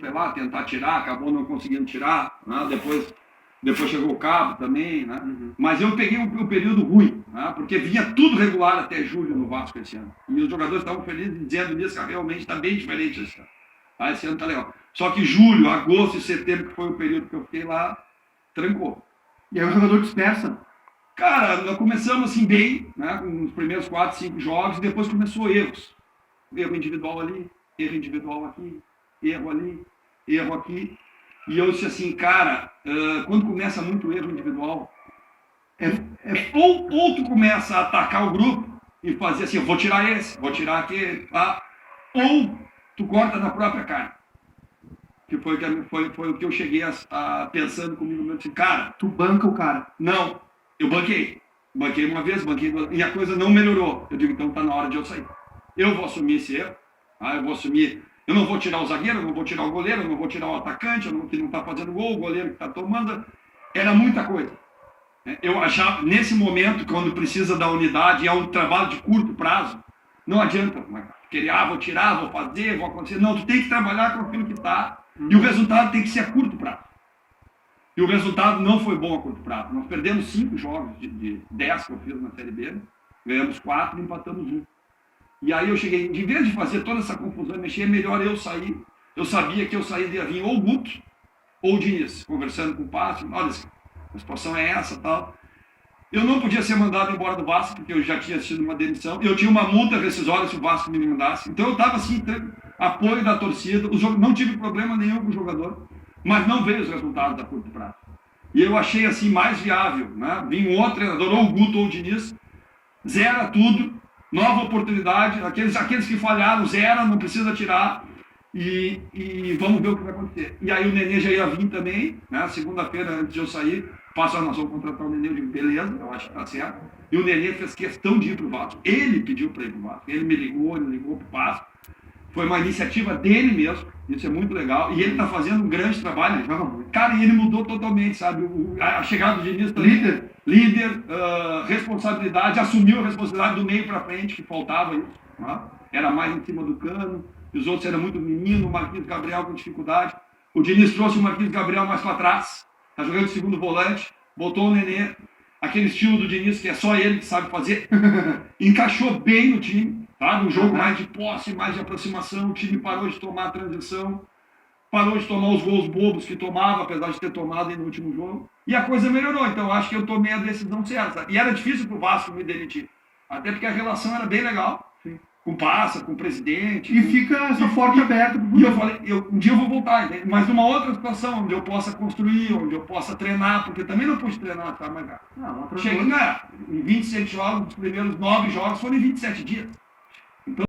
foi lá tentar tirar, acabou não conseguindo tirar, né? Depois chegou o Cabo também, né? Mas eu peguei um período ruim, né? Porque vinha tudo regular até julho no Vasco esse ano. E os jogadores estavam felizes dizendo nisso que realmente está bem diferente esse ano. Ah, esse ano tá legal. Só que julho, agosto e setembro, que foi o período que eu fiquei lá, trancou. E aí o jogador dispersa. Cara, nós começamos assim bem, né? Com os primeiros 4, 5 jogos, e depois começou erros. Erro individual ali, erro individual aqui, erro ali, erro aqui. E eu disse assim, cara, quando começa muito erro individual, ou tu começa a atacar o grupo e fazer assim, eu vou tirar esse, vou tirar aquele, tá? Ou tu corta na própria cara. Que foi o que eu cheguei pensando comigo mesmo, assim, cara... Tu banca o cara. Não, eu banquei. Banquei uma vez, banquei duas, e a coisa não melhorou. Eu digo, então tá na hora de eu sair. Eu vou assumir esse erro, tá? Eu vou assumir... Eu não vou tirar o zagueiro, eu não vou tirar o goleiro, eu não vou tirar o atacante, que não está fazendo gol, o goleiro que está tomando. Era muita coisa. Eu achava, nesse momento, quando precisa da unidade, é um trabalho de curto prazo, não adianta querer, vou tirar, vou fazer, vou acontecer. Não, tu tem que trabalhar com aquilo que está, e o resultado tem que ser a curto prazo. E o resultado não foi bom a curto prazo. Nós perdemos 5 jogos de 10 que eu fiz na Série B, ganhamos 4 e empatamos 1. E aí eu cheguei, de vez de fazer toda essa confusão e mexer, melhor eu sair. Eu sabia que eu saía vir ou o Guto ou o Diniz, conversando com o Passo, olha, a situação é essa, tal. Eu não podia ser mandado embora do Vasco, porque eu já tinha tido uma demissão. Eu tinha uma multa rescisória se o Vasco me mandasse. Então eu estava assim, apoio da torcida. Não tive problema nenhum com o jogador, mas não veio os resultados da curto prazo. E eu achei assim mais viável, né? Vim um outro treinador, ou o Guto ou o Diniz, zera tudo. Nova oportunidade, aqueles que falharam, zero, não precisa tirar e vamos ver o que vai acontecer. E aí o Nenê já ia vir também, né? Segunda-feira, antes de eu sair, nós vamos contratar o Nenê, eu digo, beleza, eu acho que tá certo. E o Nenê fez questão de ir pro Vasco. Ele pediu para ir pro Vasco, ele me ligou, ele ligou pro Vasco. Foi uma iniciativa dele mesmo, isso é muito legal. E ele está fazendo um grande trabalho, ele joga muito. Cara, e ele mudou totalmente, sabe? A chegada do Diniz também. Líder, responsabilidade, assumiu a responsabilidade do meio para frente, que faltava isso. Né? Era mais em cima do cano, os outros eram muito menino, o Marquinhos Gabriel com dificuldade. O Diniz trouxe o Marquinhos Gabriel mais para trás, está jogando de segundo volante, botou o Nenê, aquele estilo do Diniz que é só ele que sabe fazer, encaixou bem no time. Sabe? Um jogo mais de posse, mais de aproximação, o time parou de tomar a transição, parou de tomar os gols bobos que tomava, apesar de ter tomado no último jogo, e a coisa melhorou. Então acho que eu tomei a decisão certa. Sabe? E era difícil pro Vasco me demitir, até porque a relação era bem legal, sim, com o Passa, com o presidente. E fica essa porta aberta. E eu falei, um dia eu vou voltar, entende? Mas numa outra situação, onde eu possa construir, onde eu possa treinar, porque também não pude treinar, tá, mas cheguei, em 27 jogos, os primeiros 9 jogos foram em 27 dias.